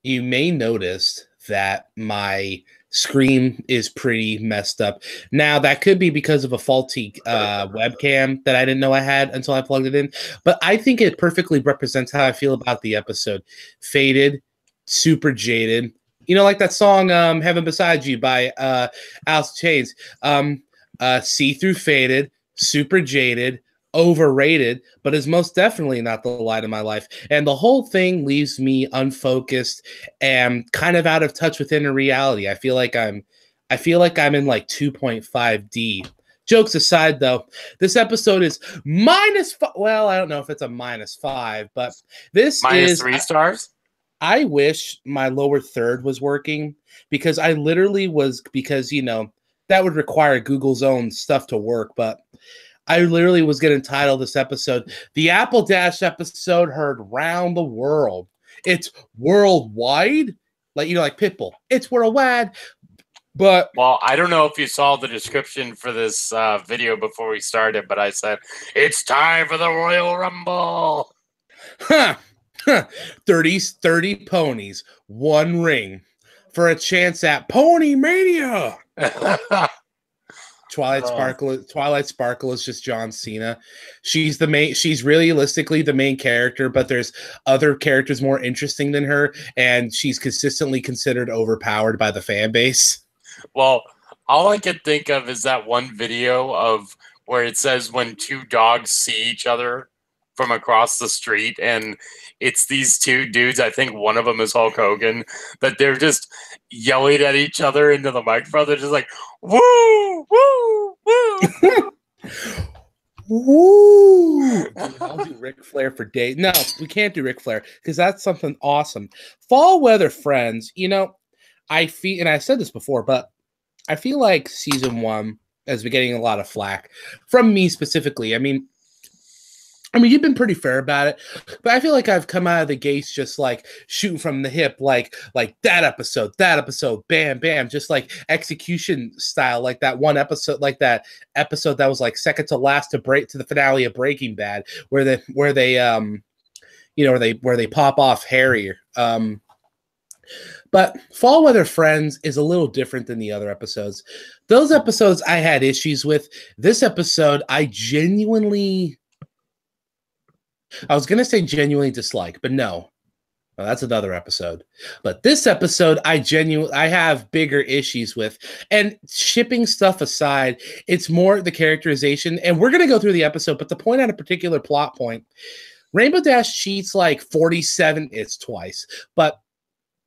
you may notice that my screen is pretty messed up. Now, that could be because of a faulty webcam that I didn't know I had until I plugged it in. But I think it perfectly represents how I feel about the episode. Faded, super jaded. You know, like that song Heaven Beside You by Alice Chains. See-through faded, super jaded, overrated, but is most definitely not the light of my life. And the whole thing leaves me unfocused and kind of out of touch with inner reality. I feel like I'm in like 2.5D. Jokes aside, though, this episode is well, I don't know if it's a -5, but this is -3 stars. I wish my lower third was working because I literally was, because, you know, that would require Google's own stuff to work, but I literally was going to title this episode, The Apple Dash Episode Heard Round the World. It's worldwide, like, you know, like Pitbull. It's worldwide, but... Well, I don't know if you saw the description for this video before we started, but I said, it's time for the Royal Rumble. 30 ponies, one ring for a chance at Pony Mania. Twilight Sparkle is just John Cena. She's realistically the main character, but there's other characters more interesting than her, and she's consistently considered overpowered by the fan base. Well, all I can think of is that one video of where it says when two dogs see each other from across the street, and it's these two dudes, I think one of them is Hulk Hogan, that they're just yelling at each other into the microphone. They're just like, woo, woo, woo. Woo! I'll do Ric Flair for days. No, we can't do Ric Flair because that's something awesome. Fall Weather Friends, you know, I feel, and I said this before, but I feel like season 1 has been getting a lot of flack from me specifically. I mean, you've been pretty fair about it, but I feel like I've come out of the gates just like shooting from the hip, like that episode, bam, bam, just like execution style, like that one episode, like that episode that was like second to last to the finale of Breaking Bad, where they pop off Harry. But Fall Weather Friends is a little different than the other episodes. Those episodes I had issues with. This episode, I was going to say genuinely dislike, but no. Well, that's another episode. But this episode, I have bigger issues with. And shipping stuff aside, it's more the characterization. And we're going to go through the episode, but to point out a particular plot point, Rainbow Dash cheats like 47, it's twice. But,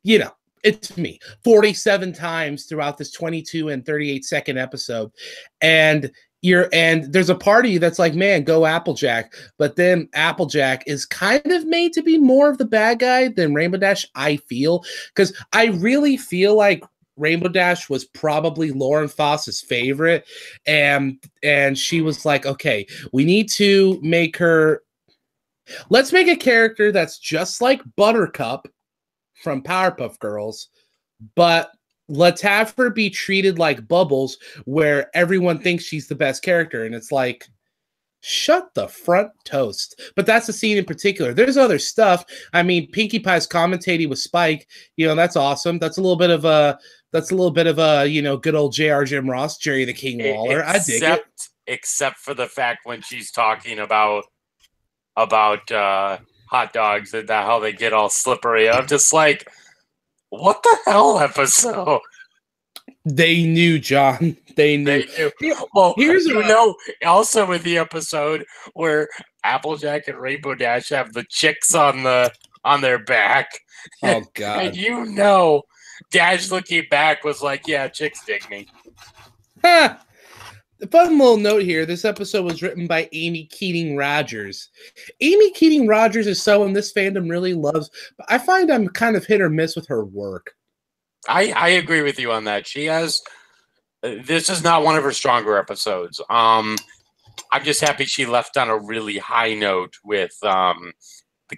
you know, it's me. 47 times throughout this 22 and 38 second episode. And there's a party that's like, man, go Applejack. But then Applejack is kind of made to be more of the bad guy than Rainbow Dash, I feel. Because I really feel like Rainbow Dash was probably Lauren Foss's favorite. And she was like, okay, we need to make her... Let's make a character that's just like Buttercup from Powerpuff Girls, but... let's have her be treated like Bubbles, where everyone thinks she's the best character. And it's like, shut the front toast. But that's the scene in particular. There's other stuff. I mean, Pinkie Pie's commentating with Spike, you know, that's awesome. That's a little bit of a, you know, good old J.R. Jim Ross, Jerry the King Lawler. I dig it. Except for the fact when she's talking about hot dogs and how they get all slippery. I'm just like, what the hell episode? They knew, John. They knew. Well, also with the episode where Applejack and Rainbow Dash have the chicks on their back. Oh, God. And you know, Dash looking back was like, yeah, chicks dig me. Ha! A fun little note here. This episode was written by Amy Keating Rogers. Amy Keating Rogers is someone this fandom really loves, but I find I'm kind of hit or miss with her work. I agree with you on that. She has... this is not one of her stronger episodes. I'm just happy she left on a really high note with the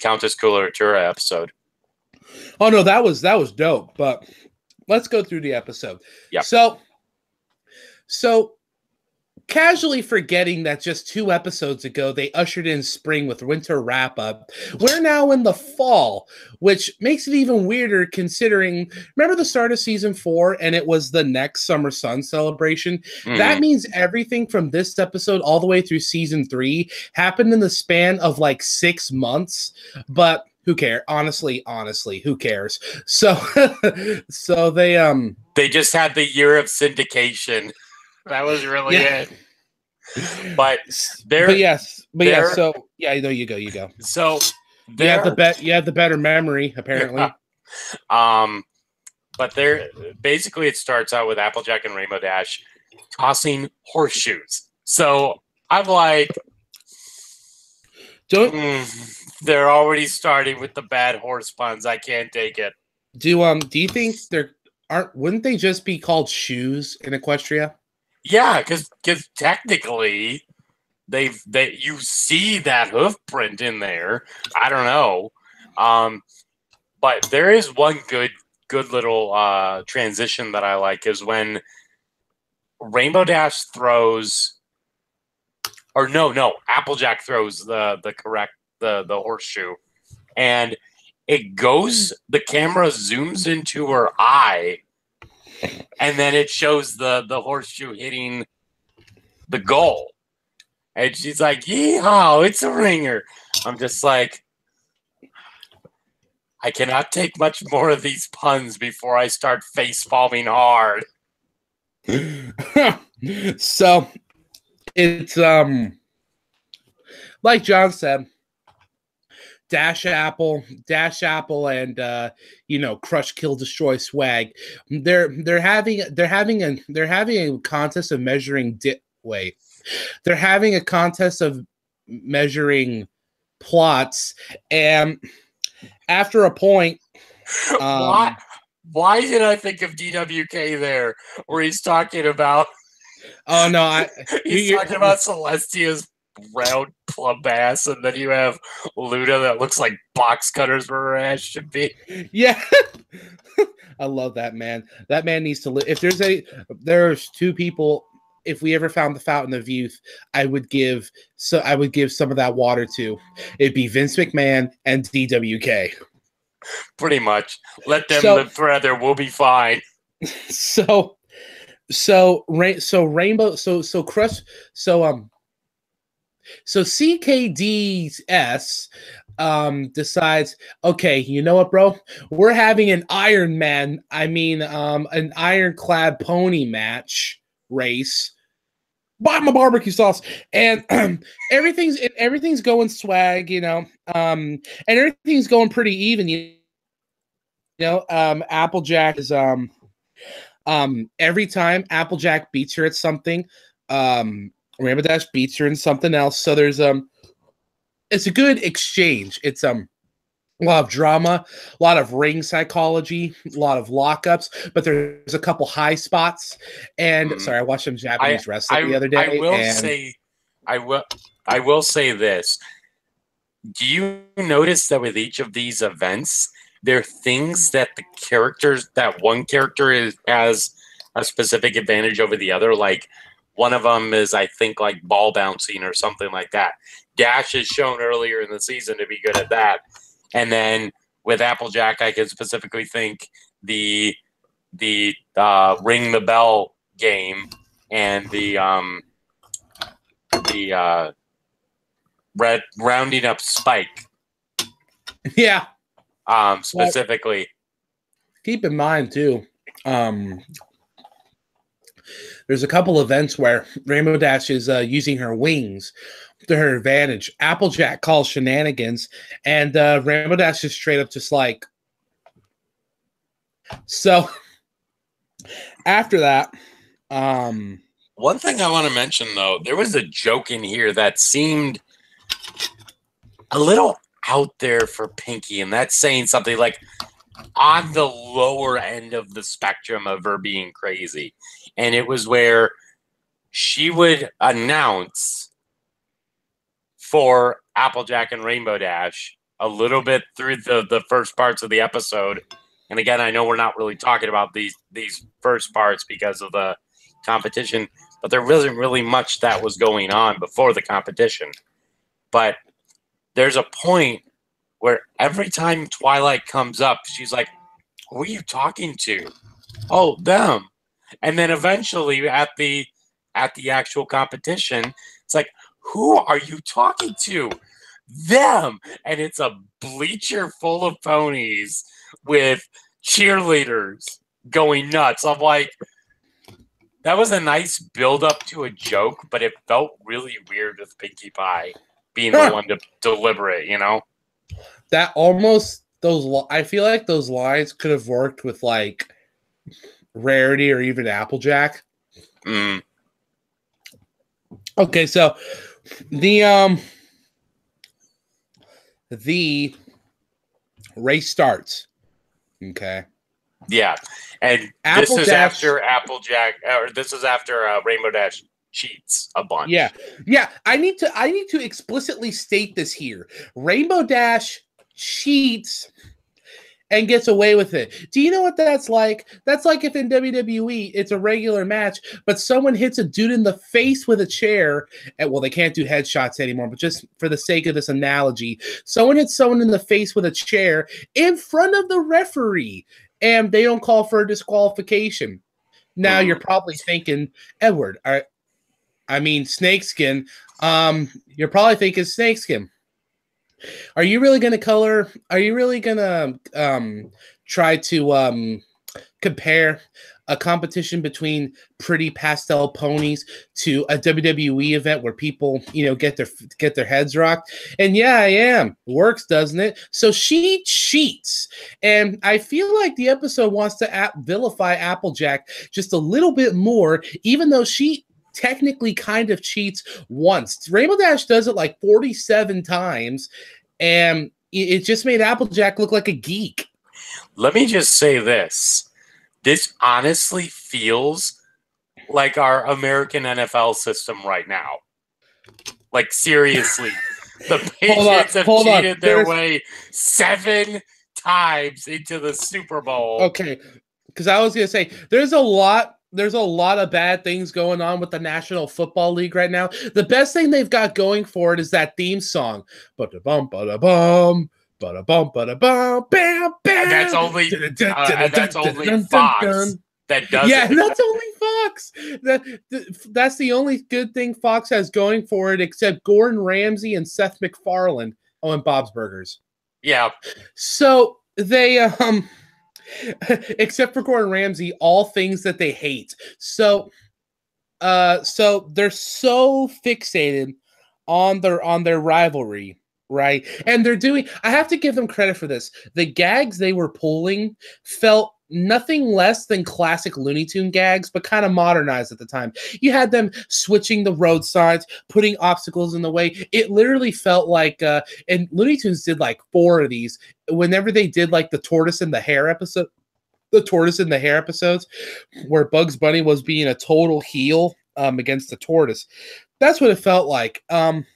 Countess Coloratura episode. Oh, no, that was dope, but let's go through the episode. Yeah. So casually forgetting that just 2 episodes ago they ushered in spring with winter wrap up. We're now in the fall, which makes it even weirder considering, remember the start of season 4 and it was the next summer sun celebration? That means everything from this episode all the way through season 3 happened in the span of like 6 months, but who cares? Honestly, who cares? So so they just had the year of syndication. That was really it. But yes. So yeah, no, you go. So you have the better memory, apparently. But there, basically, it starts out with Applejack and Rainbow Dash tossing horseshoes. So I'm like, they're already starting with the bad horse puns. I can't take it. Do you think wouldn't they just be called shoes in Equestria? Yeah, because technically you see that hoof print in there. I don't know. But there is one good little transition that I like is when Rainbow Dash throws, or no, Applejack throws the horseshoe, and it goes, the camera zooms into her eye, and then it shows the horseshoe hitting the goal. And she's like, yeehaw, it's a ringer. I'm just like, I cannot take much more of these puns before I start face palming hard. So it's like John said, Dash Apple and Crush Kill Destroy Swag. They're having a contest of measuring They're having a contest of measuring plots, and after a point, why did I think of DWK there, where he's talking about? Oh no, he's talking about Celestia's round plump ass, and then you have Luna that looks like box cutters where her ass should be. Yeah. I love that man. That man needs to live. If there's 2 people, if we ever found the fountain of youth, I would give some of that water to. It'd be Vince McMahon and DWK. Pretty much. Let them live forever. We'll be fine. So CKDS decides, okay, you know what, bro? We're having an an ironclad pony match race. Buy my barbecue sauce, and everything's going swag, and everything's going pretty even, Applejack is every time Applejack beats her at something, Rainbow Dash beats her in something else. So there's it's a good exchange. It's a lot of drama, a lot of ring psychology, a lot of lockups, but there's a couple high spots. And sorry, I watched some Japanese wrestling the other day. I will say this. Do you notice that with each of these events, there are things that one character has a specific advantage over the other? Like one of them is, I think, like ball bouncing or something like that. Dash is shown earlier in the season to be good at that. And then with Applejack, I can specifically think the ring the bell game and the rounding up Spike. Yeah. Specifically. Keep in mind too, there's a couple events where Rainbow Dash is using her wings to her advantage. Applejack calls shenanigans, and Rainbow Dash is straight up just like. So after that, one thing I want to mention though, there was a joke in here that seemed a little out there for Pinkie, and that's saying something like on the lower end of the spectrum of her being crazy. And it was where she would announce for Applejack and Rainbow Dash a little bit through the first parts of the episode. And again, I know we're not really talking about these first parts because of the competition, but there wasn't really much that was going on before the competition. But there's a point where every time Twilight comes up, she's like, who are you talking to? Oh, them. And then eventually at the actual competition, it's like, who are you talking to? Them. And it's a bleacher full of ponies with cheerleaders going nuts. I'm like, that was a nice build up to a joke, but it felt really weird with Pinkie Pie being the one to deliver it, you know? That almost, I feel like those lines could have worked with like Rarity or even Applejack. Okay, so the race starts. Okay. Yeah, and this is after Applejack, or this is after Rainbow Dash cheats a bunch. Yeah. I need to explicitly state this here. Rainbow Dash cheats and gets away with it. Do you know what that's like? That's like if in WWE it's a regular match, but someone hits a dude in the face with a chair, and well, they can't do headshots anymore, but just for the sake of this analogy, someone hits someone in the face with a chair in front of the referee, and they don't call for a disqualification. Now you're probably thinking, Edward, I mean snakeskin. You're probably thinking snakeskin. Are you really going to try to compare a competition between pretty pastel ponies to a WWE event where people, get their heads rocked? And yeah, I am. Works, doesn't it? So she cheats. And I feel like the episode wants to vilify Applejack just a little bit more, even though she technically kind of cheats once. Rainbow Dash does it like 47 times, and it just made Applejack look like a geek. Let me just say this. This honestly feels like our American NFL system right now. Like, seriously. The Patriots have cheated their way 7 times into the Super Bowl. Okay, because I was going to say, there's a lot of bad things going on with the National Football League right now. The best thing they've got going for it is that theme song. Ba-da-bum, ba-da-bum, ba-da-bum, ba-da-bum, bam, bam. And that's only Fox that does it. Yeah, that's only Fox. That's the only good thing Fox has going for it, except Gordon Ramsay and Seth MacFarlane. Oh, and Bob's Burgers. Yeah. So they except for Gordon Ramsay, all things that they hate. So they're so fixated on their rivalry, right? And I have to give them credit for this. The gags they were pulling felt nothing less than classic Looney Tune gags, but kind of modernized at the time. You had them switching the road signs, putting obstacles in the way. It literally felt like, and Looney Tunes did like 4 of these. Whenever they did like the tortoise and the hare episodes, where Bugs Bunny was being a total heel against the tortoise. That's what it felt like. And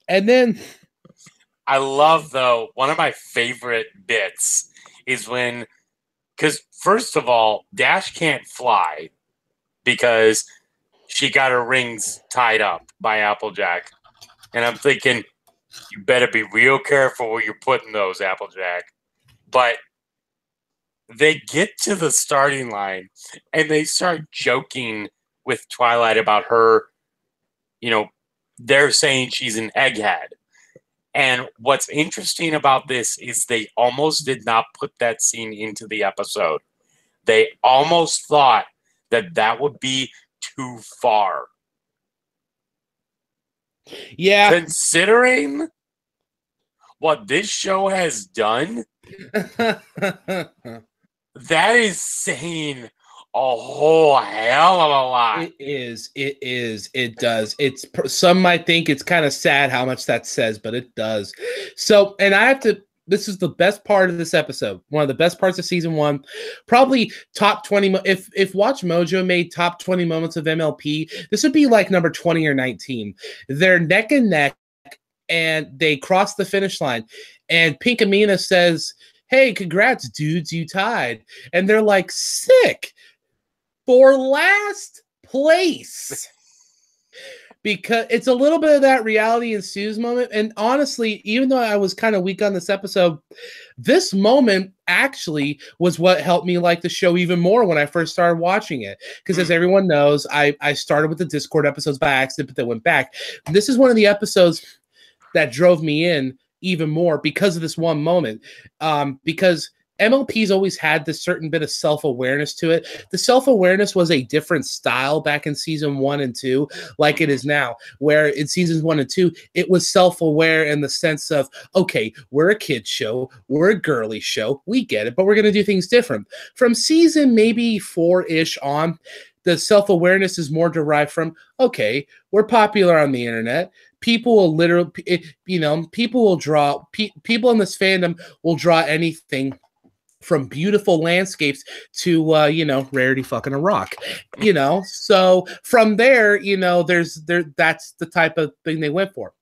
then I love, though, one of my favorite bits is when, because first of all, Dash can't fly because she got her rings tied up by Applejack. And I'm thinking, you better be real careful where you're putting those, Applejack. But they get to the starting line and they start joking with Twilight about her, they're saying she's an egghead. And what's interesting about this is they almost did not put that scene into the episode. They almost thought that would be too far. Yeah. Considering what this show has done, that is saying a whole hell of a lot. It is. It does. Some might think it's kind of sad how much that says, but it does. So, and this is the best part of this episode. One of the best parts of season 1. Probably top 20. If Watch Mojo made top 20 moments of MLP, this would be like number 20 or 19. They're neck and neck, and they cross the finish line. And Pink Amina says, "Hey, congrats, dudes, you tied." And they're like, "Sick. For last place." because it's a little bit of that reality ensues moment. And honestly, even though I was kind of weak on this episode, this moment actually was what helped me like the show even more when I first started watching it. Because as everyone knows, I started with the Discord episodes by accident, but then went back. And this is one of the episodes that drove me in even more because of this one moment. Because MLP's always had this certain bit of self-awareness to it. The self-awareness was a different style back in season 1 and 2, like it is now, where in seasons 1 and 2, it was self-aware in the sense of, okay, we're a kid's show, we're a girly show, we get it, but we're going to do things different. From season maybe 4-ish on, the self-awareness is more derived from, okay, we're popular on the internet. People will literally, people will draw, people in this fandom will draw anything from beautiful landscapes to, Rarity fucking a rock, So from there, that's the type of thing they went for.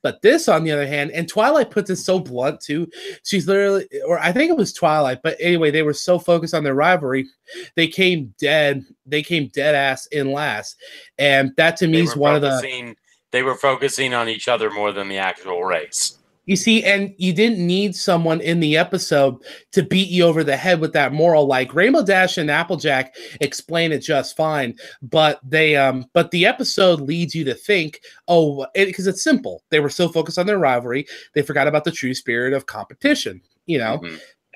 But this, on the other hand, and Twilight puts it so blunt too. She's literally, or I think it was Twilight, but anyway, they were so focused on their rivalry, they came dead ass in last. And that to me is one of the... They were focusing on each other more than the actual race. You see, and you didn't need someone in the episode to beat you over the head with that moral. Like Rainbow Dash and Applejack explain it just fine, but but the episode leads you to think, because it's simple. They were so focused on their rivalry, they forgot about the true spirit of competition.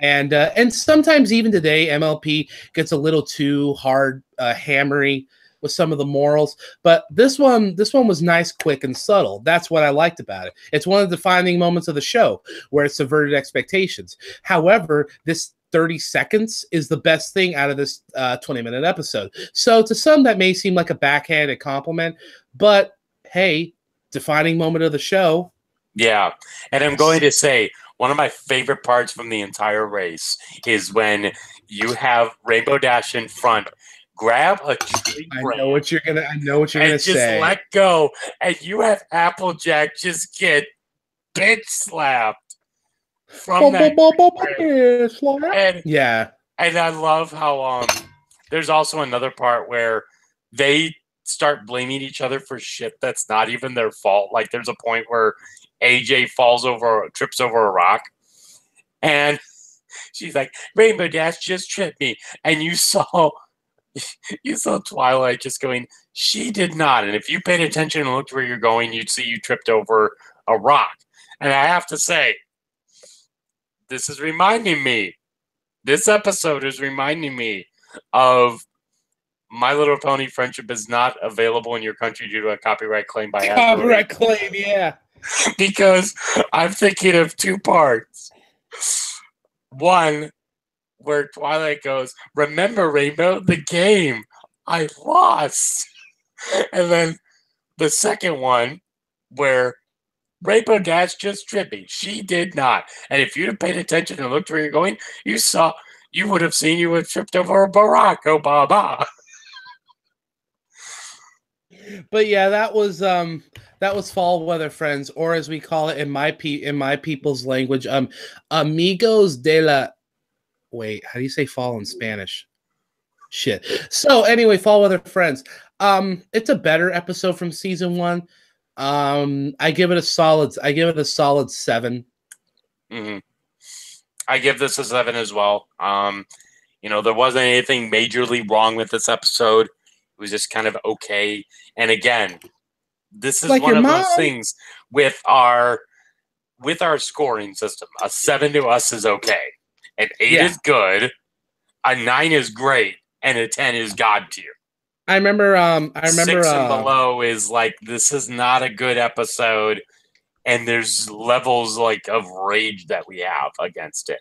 And sometimes even today, MLP gets a little too hard, hammery with some of the morals, but this one was nice, quick, and subtle. That's what I liked about it. It's one of the defining moments of the show where it subverted expectations. However, this 30 seconds is the best thing out of this 20-minute episode. So to some, that may seem like a backhanded compliment, but hey, defining moment of the show. Yeah, and I'm going to say one of my favorite parts from the entire race is when you have Rainbow Dash in front, grab a tree branch. I know what you're gonna say. Just let go, and you have Applejack just get bitch slapped from that. And I love how there's also another part where they start blaming each other for shit that's not even their fault. Like there's a point where AJ trips over a rock, and she's like, "Rainbow Dash just tripped me," and you saw Twilight just going, "She did not." And if you paid attention and looked where you're going, you'd see you tripped over a rock. And I have to say, this episode is reminding me of My Little Pony Friendship is not available in your country due to a copyright claim by Hasbro. Copyright claim, yeah. Because I'm thinking of two parts. One, where Twilight goes, "Remember, Rainbow, the game. I lost." And then the second one, where Rainbow Dash just tripped me. She did not. And if you'd have paid attention and looked where you're going, you would have tripped over a Barack Obama. But yeah, that was fall weather, friends, or as we call it in my people's language, amigos de la... Wait, how do you say fall in Spanish? Shit. So anyway, fall weather, friends. It's a better episode from season 1. I give it a solid 7. Mm-hmm. I give this a 7 as well. There wasn't anything majorly wrong with this episode. It was just kind of okay. And again, this is like one of those things with our scoring system. A 7 to us is okay. An 8 is good. A 9 is great. And a 10 is God tier. I remember 6 and below is like, this is not a good episode, and there's levels like of rage that we have against it.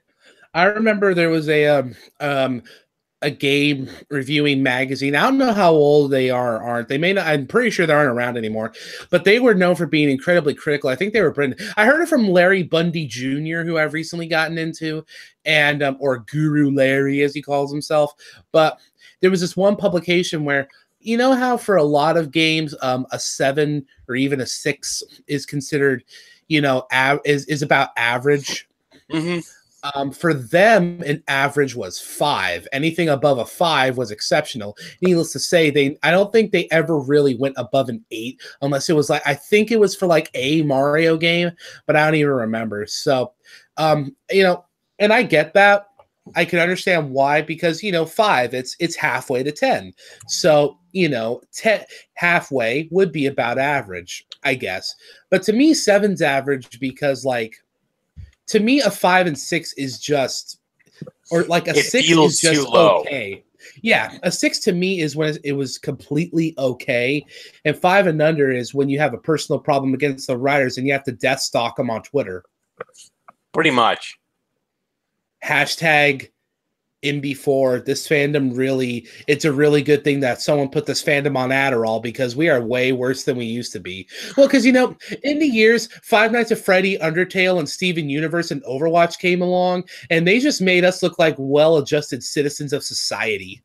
I remember there was a game reviewing magazine. I don't know how old they aren't. They may not. I'm pretty sure they aren't around anymore. But they were known for being incredibly critical. I think they were Britain. I heard it from Larry Bundy Jr., who I've recently gotten into, and or Guru Larry as he calls himself. But there was this one publication where, you know how for a lot of games, a 7 or even a 6 is considered, is about average. Mm-hmm. For them, an average was 5. Anything above a 5 was exceptional. Needless to say, I don't think they ever really went above an 8, unless it was like, I think it was for like a Mario game, but I don't even remember. So, and I get that. I can understand why, because 5, it's halfway to 10. So 10 halfway would be about average, I guess. But to me, 7's average because to me, a 5 and 6 is just, or like a 6 is just okay. Yeah, a 6 to me is when it was completely okay, and 5 and under is when you have a personal problem against the writers and you have to death stalk them on Twitter. Pretty much. Hashtag MB4. This fandom really, it's a really good thing that someone put this fandom on Adderall, because we are way worse than we used to be. Well, because in the years, Five Nights at Freddy, Undertale, and Steven Universe and Overwatch came along, and they just made us look like well-adjusted citizens of society.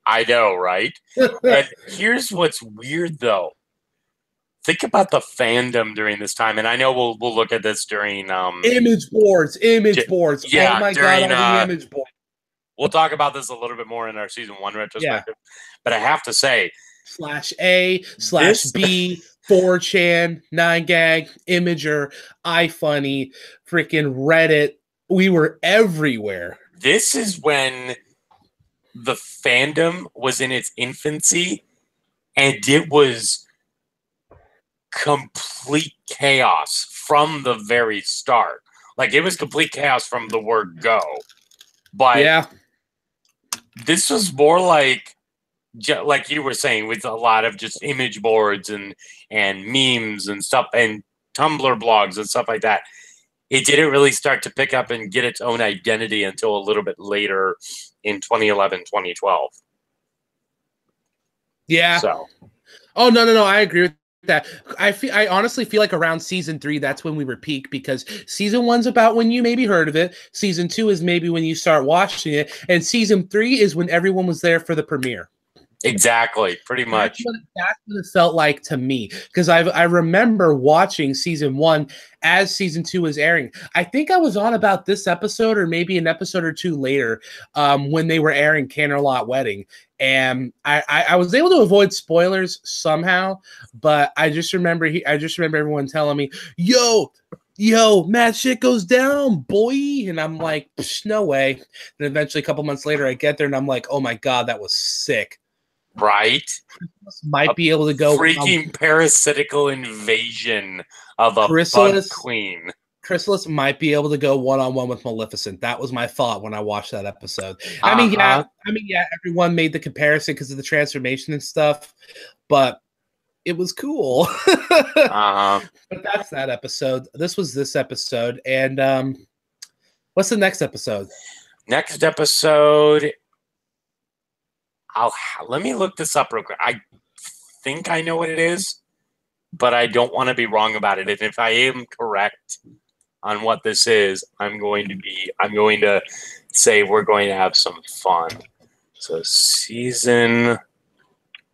I know, right? And here's what's weird, though. Think about the fandom during this time, and I know we'll look at this during image boards. Yeah, oh my god, all the image boards. We'll talk about this a little bit more in our season 1 retrospective. Yeah. But I have to say, /A/B, 4chan, 9gag, Imager, iFunny, freaking Reddit. We were everywhere. This is when the fandom was in its infancy, and it was complete chaos from the very start. Like, it was complete chaos from the word go. But yeah, this was more like you were saying, with a lot of just image boards and memes and stuff and Tumblr blogs and stuff like that. It didn't really start to pick up and get its own identity until a little bit later in 2011, 2012. Yeah. So. Oh, no. I agree with that. I honestly feel like around season 3, that's when we were peak, because season 1's about when you maybe heard of it. Season 2 is maybe when you start watching it. And season 3 is when everyone was there for the premiere. Exactly, pretty much. That's what it felt like to me, because I remember watching season 1 as season 2 was airing. I think I was on about this episode, or maybe an episode or 2 later, when they were airing Canterlot Wedding, and I was able to avoid spoilers somehow, but I just remember everyone telling me, "Yo, mad shit goes down, boy," and I'm like, "No way!" And eventually, a couple months later, I get there and I'm like, "Oh my god, that was sick." Right? Might be able to go freaking parasitical invasion of a bug queen. Chrysalis might be able to go one-on-one with Maleficent. That was my thought when I watched that episode. I mean, yeah, everyone made the comparison because of the transformation and stuff, but it was cool. But that's that episode. This was this episode. And what's the next episode? Next episode, let me look this up real quick. I think I know what it is, but I don't want to be wrong about it. And if I am correct on what this is, I'm going to say we're going to have some fun. So season.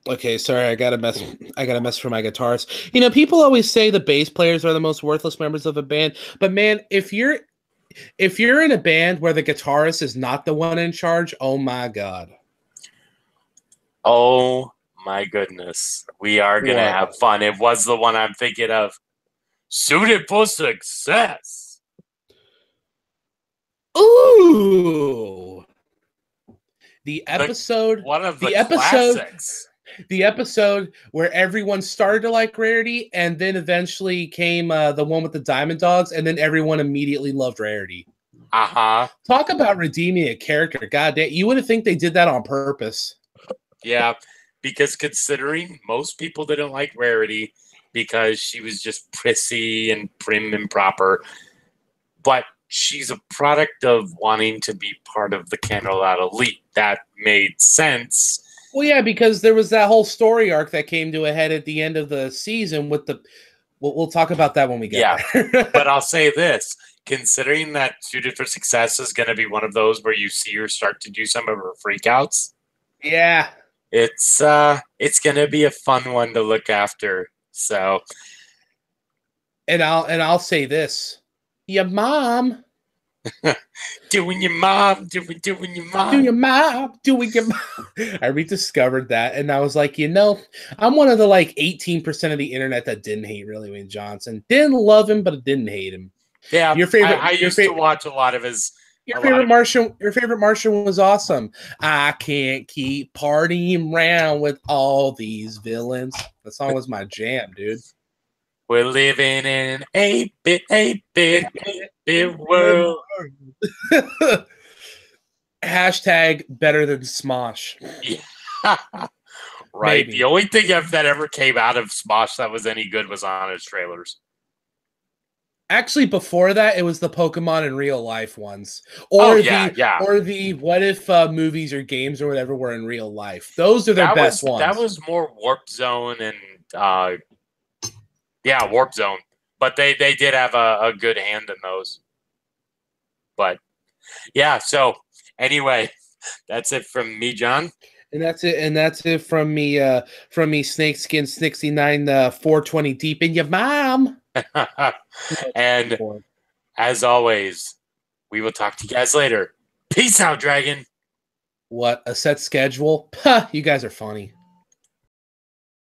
Okay, sorry, I gotta mess for my guitars. People always say the bass players are the most worthless members of a band, but man, if you're in a band where the guitarist is not the one in charge, oh my god. Oh my goodness. We are going to have fun. It was the one I'm thinking of. Suited for Success. Ooh. The episode. One of the classics. The episode where everyone started to like Rarity, and then eventually came the one with the Diamond Dogs, and then everyone immediately loved Rarity. Talk about redeeming a character. God damn, you wouldn't think they did that on purpose. Yeah, because considering most people didn't like Rarity because she was just prissy and prim and proper, but she's a product of wanting to be part of the Canterlot elite. That made sense. Well, yeah, because there was that whole story arc that came to a head at the end of the season with the... We'll talk about that when we get there. But I'll say this. Considering that Suited for Success is going to be one of those where you see her start to do some of her freakouts. Yeah. It's going to be a fun one to look after. So, and I'll say this. Your mom Doing your mom, doing your mom. Doing your mom, doing your mom. I rediscovered that, and I was like, I'm one of the like 18% of the internet that didn't hate Really Wayne Johnson. Didn't love him, but didn't hate him. Yeah, Your favorite? I used to watch a lot of his. Your favorite Martian? Your favorite Martian was awesome. I can't keep partying around with all these villains. That song was my jam, dude. We're living in an 8-bit world. Hashtag better than Smosh. Yeah. Right. Maybe. The only thing that ever came out of Smosh that was any good was on his trailers. Actually, before that, it was the Pokemon in real life ones, or the what if movies or games or whatever were in real life. Those are their best ones. That was more Warp Zone and Warp Zone. But they did have a good hand in those. But yeah, so anyway, that's it from me, John. And that's it from me, Snakeskin 69 420 deep in your mom. And as always, we will talk to you guys later. Peace out, Dragon. What, a set schedule? You guys are funny.